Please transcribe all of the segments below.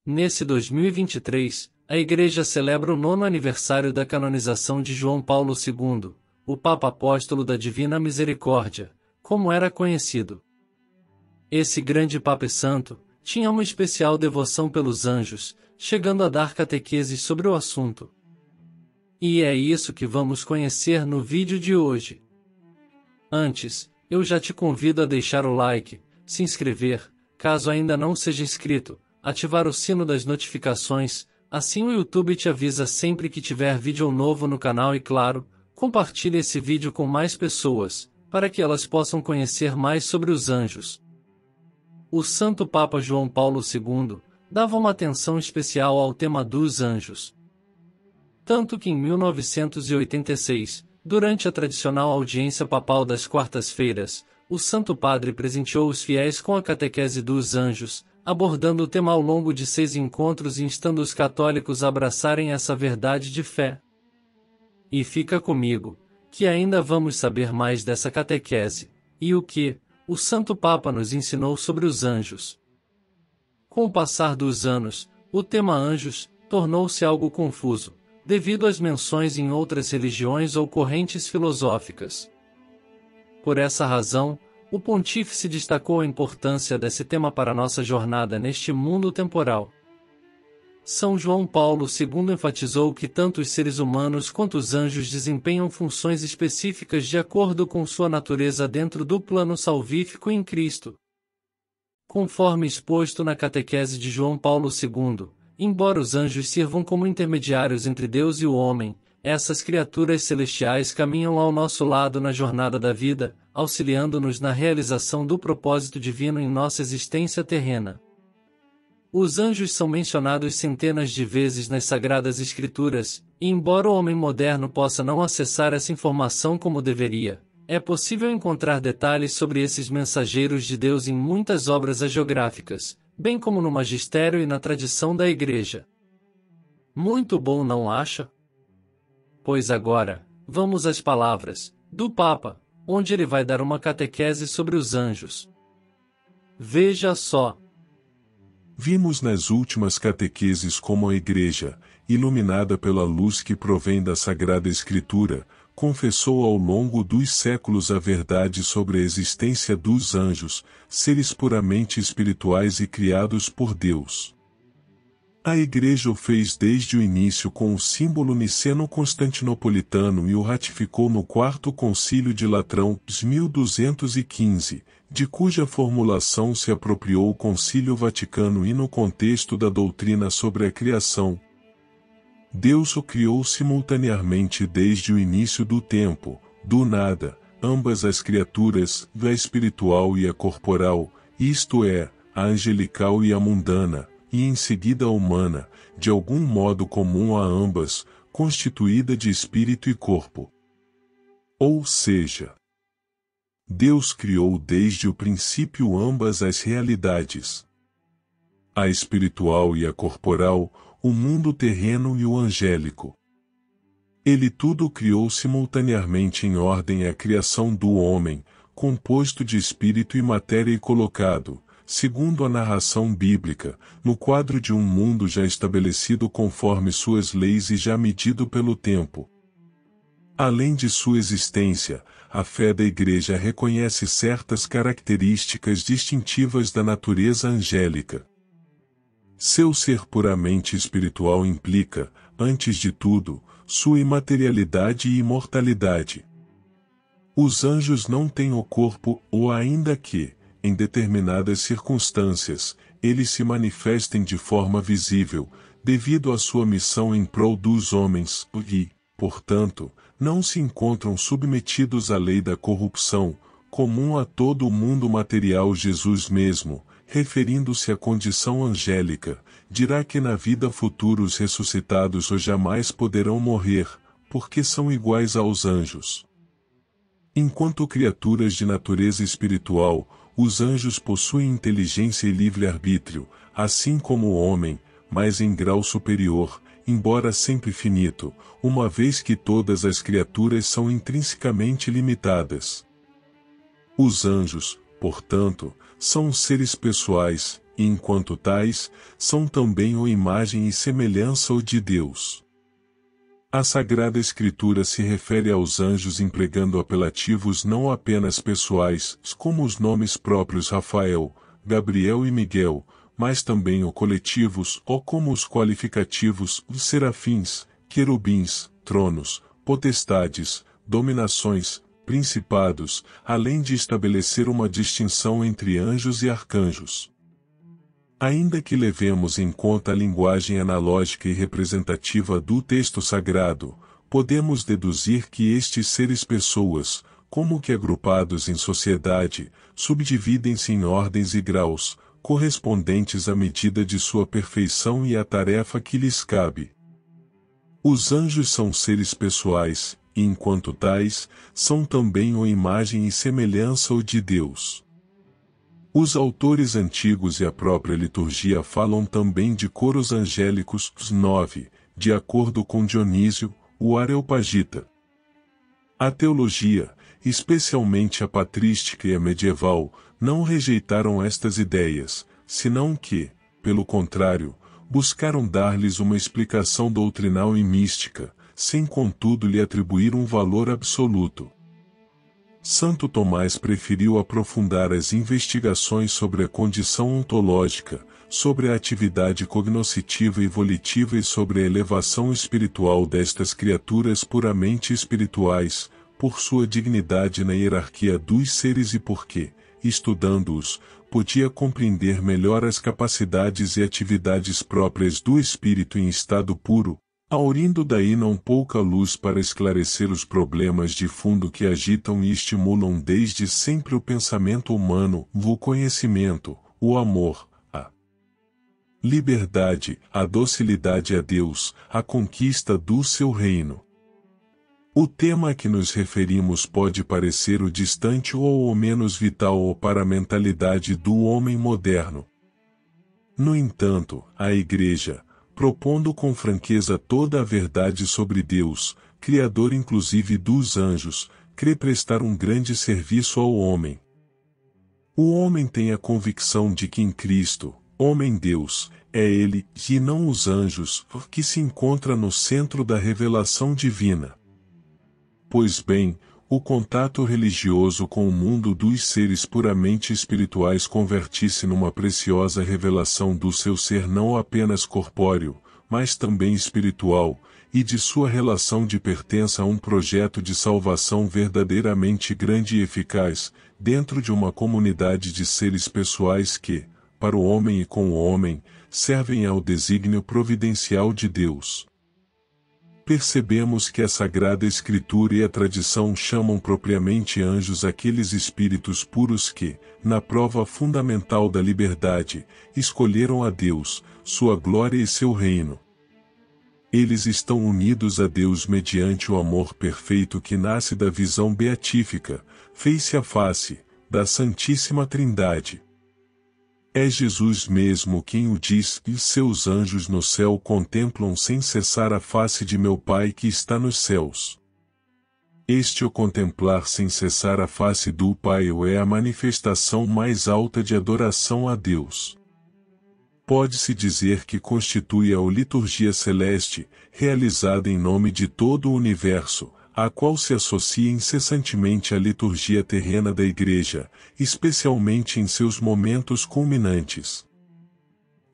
Nesse 2023, a Igreja celebra o 9º aniversário da canonização de João Paulo II, o Papa Apóstolo da Divina Misericórdia, como era conhecido. Esse grande Papa Santo tinha uma especial devoção pelos anjos, chegando a dar catequeses sobre o assunto. E é isso que vamos conhecer no vídeo de hoje. Antes, eu já te convido a deixar o like, se inscrever, caso ainda não seja inscrito, ativar o sino das notificações, assim o YouTube te avisa sempre que tiver vídeo novo no canal e claro, compartilhe esse vídeo com mais pessoas, para que elas possam conhecer mais sobre os anjos. O Santo Papa João Paulo II dava uma atenção especial ao tema dos anjos. Tanto que em 1986, durante a tradicional audiência papal das quartas-feiras, o Santo Padre presenteou os fiéis com a catequese dos anjos, abordando o tema ao longo de 6 encontros e instando os católicos a abraçarem essa verdade de fé. E fica comigo, que ainda vamos saber mais dessa catequese, e o que o Santo Papa nos ensinou sobre os anjos. Com o passar dos anos, o tema anjos tornou-se algo confuso, devido às menções em outras religiões ou correntes filosóficas. Por essa razão, o Pontífice destacou a importância desse tema para nossa jornada neste mundo temporal. São João Paulo II enfatizou que tanto os seres humanos quanto os anjos desempenham funções específicas de acordo com sua natureza dentro do plano salvífico em Cristo. Conforme exposto na catequese de João Paulo II, embora os anjos sirvam como intermediários entre Deus e o homem, essas criaturas celestiais caminham ao nosso lado na jornada da vida, auxiliando-nos na realização do propósito divino em nossa existência terrena. Os anjos são mencionados centenas de vezes nas Sagradas Escrituras, e embora o homem moderno possa não acessar essa informação como deveria, é possível encontrar detalhes sobre esses mensageiros de Deus em muitas obras hagiográficas, bem como no magistério e na tradição da Igreja. Muito bom, não acha? Pois agora, vamos às palavras do Papa, onde ele vai dar uma catequese sobre os anjos. Veja só. Vimos nas últimas catequeses como a Igreja, iluminada pela luz que provém da Sagrada Escritura, confessou ao longo dos séculos a verdade sobre a existência dos anjos, seres puramente espirituais e criados por Deus. A Igreja o fez desde o início com o símbolo niceno-constantinopolitano e o ratificou no Quarto Concílio de Latrão, 1215, de cuja formulação se apropriou o Concílio Vaticano I no contexto da doutrina sobre a criação. Deus o criou simultaneamente desde o início do tempo, do nada, ambas as criaturas, a espiritual e a corporal, isto é, a angelical e a mundana, e em seguida a humana, de algum modo comum a ambas, constituída de espírito e corpo. Ou seja, Deus criou desde o princípio ambas as realidades. A espiritual e a corporal, o mundo terreno e o angélico. Ele tudo criou simultaneamente em ordem à criação do homem, composto de espírito e matéria e colocado, segundo a narração bíblica, no quadro de um mundo já estabelecido conforme suas leis e já medido pelo tempo. Além de sua existência, a fé da Igreja reconhece certas características distintivas da natureza angélica. Seu ser puramente espiritual implica, antes de tudo, sua imaterialidade e imortalidade. Os anjos não têm o corpo, ou ainda que, em determinadas circunstâncias, eles se manifestem de forma visível, devido à sua missão em prol dos homens, e, portanto, não se encontram submetidos à lei da corrupção, comum a todo o mundo material. Jesus mesmo, referindo-se à condição angélica, dirá que na vida futura os ressuscitados jamais poderão morrer, porque são iguais aos anjos. Enquanto criaturas de natureza espiritual, os anjos possuem inteligência e livre-arbítrio, assim como o homem, mas em grau superior, embora sempre finito, uma vez que todas as criaturas são intrinsecamente limitadas. Os anjos, portanto, são seres pessoais, e enquanto tais, são também ou imagem e semelhança ou de Deus. A Sagrada Escritura se refere aos anjos empregando apelativos não apenas pessoais, como os nomes próprios Rafael, Gabriel e Miguel, mas também ou coletivos, ou como os qualificativos, os serafins, querubins, tronos, potestades, dominações, principados, além de estabelecer uma distinção entre anjos e arcanjos. Ainda que levemos em conta a linguagem analógica e representativa do texto sagrado, podemos deduzir que estes seres pessoas, como que agrupados em sociedade, subdividem-se em ordens e graus, correspondentes à medida de sua perfeição e à tarefa que lhes cabe. Os anjos são seres pessoais, e enquanto tais, são também ou imagem e semelhança ou de Deus. Os autores antigos e a própria liturgia falam também de coros angélicos, 9, de acordo com Dionísio, o Areopagita. A teologia, especialmente a patrística e a medieval, não rejeitaram estas ideias, senão que, pelo contrário, buscaram dar-lhes uma explicação doutrinal e mística, sem contudo lhe atribuir um valor absoluto. Santo Tomás preferiu aprofundar as investigações sobre a condição ontológica, sobre a atividade cognoscitiva e volitiva e sobre a elevação espiritual destas criaturas puramente espirituais, por sua dignidade na hierarquia dos seres e porque, estudando-os, podia compreender melhor as capacidades e atividades próprias do espírito em estado puro, aurindo daí não pouca luz para esclarecer os problemas de fundo que agitam e estimulam desde sempre o pensamento humano, o conhecimento, o amor, a liberdade, a docilidade a Deus, a conquista do seu reino. O tema a que nos referimos pode parecer o distante ou o menos vital ou para a mentalidade do homem moderno. No entanto, a Igreja, propondo com franqueza toda a verdade sobre Deus, Criador inclusive dos anjos, crê prestar um grande serviço ao homem. O homem tem a convicção de que em Cristo, homem-Deus, é Ele, e não os anjos, que se encontra no centro da revelação divina. Pois bem, o contato religioso com o mundo dos seres puramente espirituais convertisse numa preciosa revelação do seu ser não apenas corpóreo, mas também espiritual, e de sua relação de pertença a um projeto de salvação verdadeiramente grande e eficaz, dentro de uma comunidade de seres pessoais que, para o homem e com o homem, servem ao desígnio providencial de Deus. Percebemos que a Sagrada Escritura e a tradição chamam propriamente anjos aqueles espíritos puros que, na prova fundamental da liberdade, escolheram a Deus, sua glória e seu reino. Eles estão unidos a Deus mediante o amor perfeito que nasce da visão beatífica, face a face, da Santíssima Trindade. É Jesus mesmo quem o diz, e seus anjos no céu contemplam sem cessar a face de meu Pai que está nos céus. Este o contemplar sem cessar a face do Pai é a manifestação mais alta de adoração a Deus. Pode-se dizer que constitui a liturgia celeste, realizada em nome de todo o universo, à qual se associa incessantemente a liturgia terrena da Igreja, especialmente em seus momentos culminantes.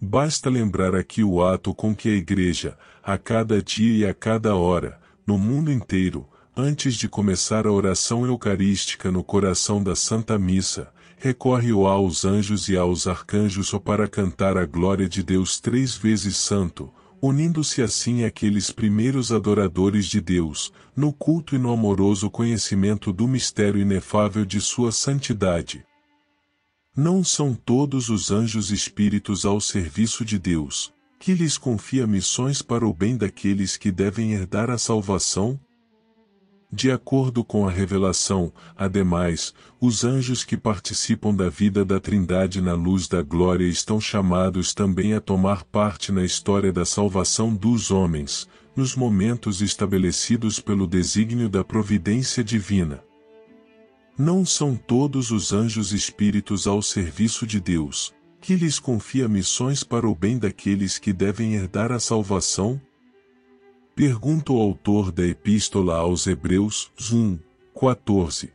Basta lembrar aqui o ato com que a Igreja, a cada dia e a cada hora, no mundo inteiro, antes de começar a oração eucarística no coração da Santa Missa, recorre aos anjos e aos arcanjos para cantar a glória de Deus 3 vezes santo, unindo-se assim àqueles primeiros adoradores de Deus, no culto e no amoroso conhecimento do mistério inefável de sua santidade. Não são todos os anjos espíritos ao serviço de Deus, que lhes confia missões para o bem daqueles que devem herdar a salvação? De acordo com a revelação, ademais, os anjos que participam da vida da Trindade na luz da glória estão chamados também a tomar parte na história da salvação dos homens, nos momentos estabelecidos pelo desígnio da providência divina. Não são todos os anjos espíritos ao serviço de Deus, que lhes confia missões para o bem daqueles que devem herdar a salvação? Pergunta o autor da Epístola aos Hebreus, 1:14.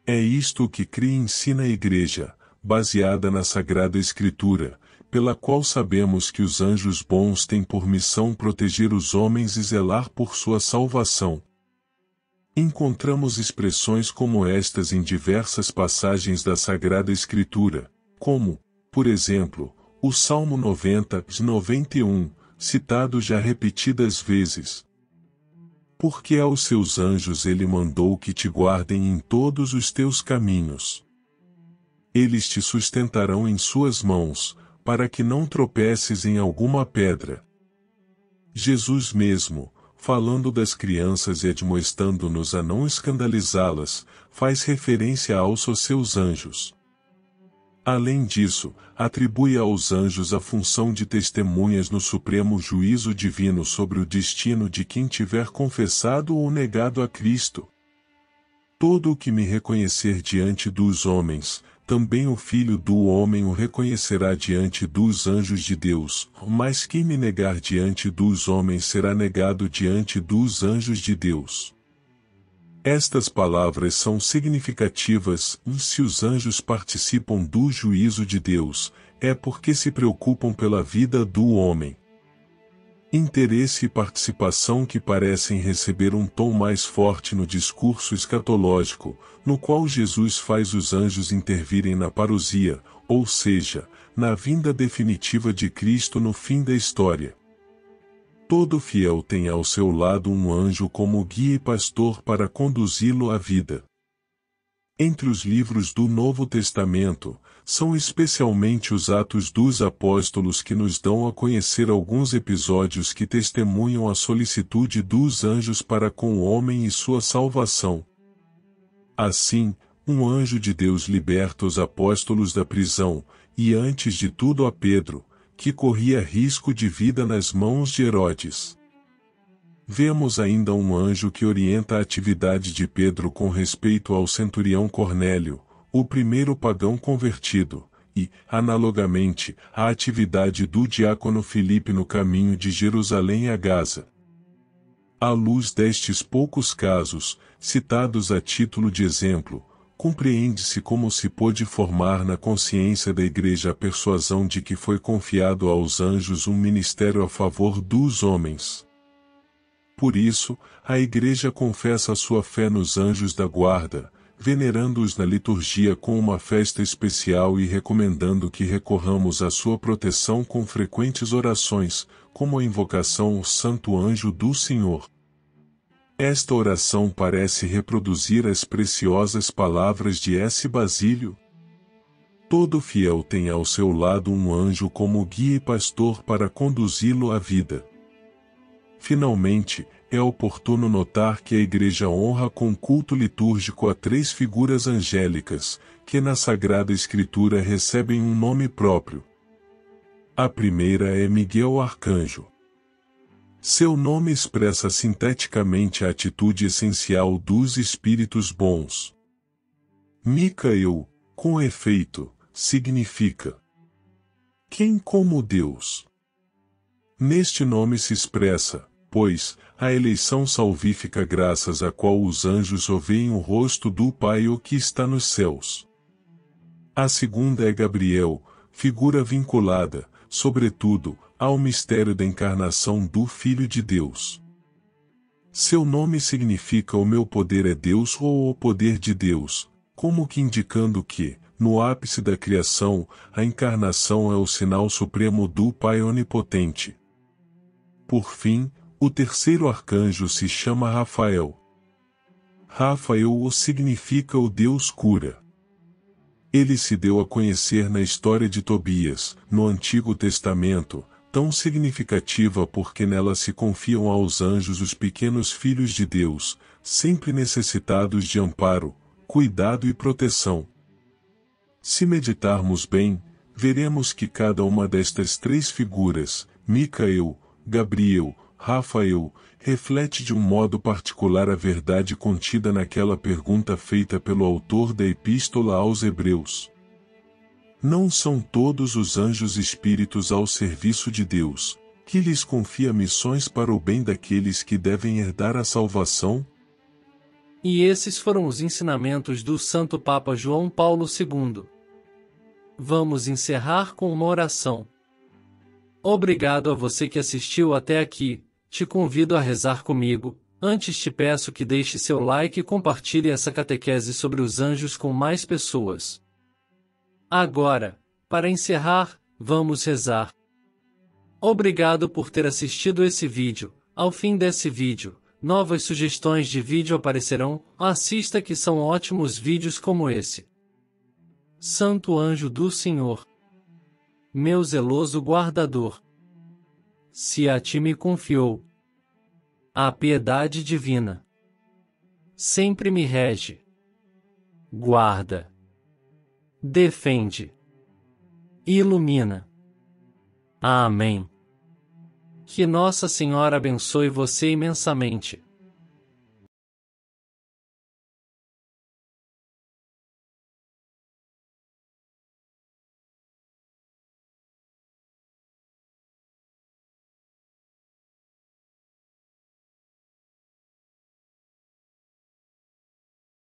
É isto que crê e ensina a Igreja, baseada na Sagrada Escritura, pela qual sabemos que os anjos bons têm por missão proteger os homens e zelar por sua salvação. Encontramos expressões como estas em diversas passagens da Sagrada Escritura, como, por exemplo, o Salmo 90:91, citado já repetidas vezes. Porque aos seus anjos ele mandou que te guardem em todos os teus caminhos. Eles te sustentarão em suas mãos, para que não tropeces em alguma pedra. Jesus mesmo, falando das crianças e admoestando-nos a não escandalizá-las, faz referência aos seus anjos. Além disso, atribui aos anjos a função de testemunhas no supremo juízo divino sobre o destino de quem tiver confessado ou negado a Cristo. Todo o que me reconhecer diante dos homens, também o Filho do Homem o reconhecerá diante dos anjos de Deus, mas quem me negar diante dos homens será negado diante dos anjos de Deus. Estas palavras são significativas, e se os anjos participam do juízo de Deus, é porque se preocupam pela vida do homem. Interesse e participação que parecem receber um tom mais forte no discurso escatológico, no qual Jesus faz os anjos intervirem na parousia, ou seja, na vinda definitiva de Cristo no fim da história. Todo fiel tem ao seu lado um anjo como guia e pastor para conduzi-lo à vida. Entre os livros do Novo Testamento, são especialmente os Atos dos Apóstolos que nos dão a conhecer alguns episódios que testemunham a solicitude dos anjos para com o homem e sua salvação. Assim, um anjo de Deus liberta os apóstolos da prisão, e antes de tudo a Pedro, que corria risco de vida nas mãos de Herodes. Vemos ainda um anjo que orienta a atividade de Pedro com respeito ao centurião Cornélio, o primeiro pagão convertido, e, analogamente, a atividade do diácono Filipe no caminho de Jerusalém a Gaza. À luz destes poucos casos, citados a título de exemplo, compreende-se como se pôde formar na consciência da Igreja a persuasão de que foi confiado aos anjos um ministério a favor dos homens. Por isso, a Igreja confessa a sua fé nos anjos da guarda, venerando-os na liturgia com uma festa especial e recomendando que recorramos à sua proteção com frequentes orações, como a invocação ao Santo Anjo do Senhor. Esta oração parece reproduzir as preciosas palavras de S. Basílio. Todo fiel tem ao seu lado um anjo como guia e pastor para conduzi-lo à vida. Finalmente, é oportuno notar que a Igreja honra com culto litúrgico a três figuras angélicas, que na Sagrada Escritura recebem um nome próprio. A primeira é Miguel Arcanjo. Seu nome expressa sinteticamente a atitude essencial dos espíritos bons. Micael, com efeito, significa quem como Deus. Neste nome se expressa, pois, a eleição salvífica graças à qual os anjos ouvem o rosto do Pai o que está nos céus. A segunda é Gabriel, figura vinculada, sobretudo, ao mistério da encarnação do Filho de Deus. Seu nome significa o meu poder é Deus ou o poder de Deus, como que indicando que, no ápice da criação, a encarnação é o sinal supremo do Pai onipotente. Por fim, o terceiro arcanjo se chama Rafael. Rafael significa o Deus cura. Ele se deu a conhecer na história de Tobias, no Antigo Testamento, tão significativa porque nela se confiam aos anjos os pequenos filhos de Deus, sempre necessitados de amparo, cuidado e proteção. Se meditarmos bem, veremos que cada uma destas três figuras, Micael, Gabriel, Rafael, reflete de um modo particular a verdade contida naquela pergunta feita pelo autor da Epístola aos Hebreus. Não são todos os anjos espíritos ao serviço de Deus, que lhes confia missões para o bem daqueles que devem herdar a salvação? E esses foram os ensinamentos do Santo Papa João Paulo II. Vamos encerrar com uma oração. Obrigado a você que assistiu até aqui. Te convido a rezar comigo. Antes te peço que deixe seu like e compartilhe essa catequese sobre os anjos com mais pessoas. Agora, para encerrar, vamos rezar. Obrigado por ter assistido esse vídeo. Ao fim desse vídeo, novas sugestões de vídeo aparecerão. Assista que são ótimos vídeos como esse. Santo anjo do Senhor, meu zeloso guardador, se a ti me confiou a piedade divina, sempre me rege, guarda, defende, ilumina. Amém. Que Nossa Senhora abençoe você imensamente.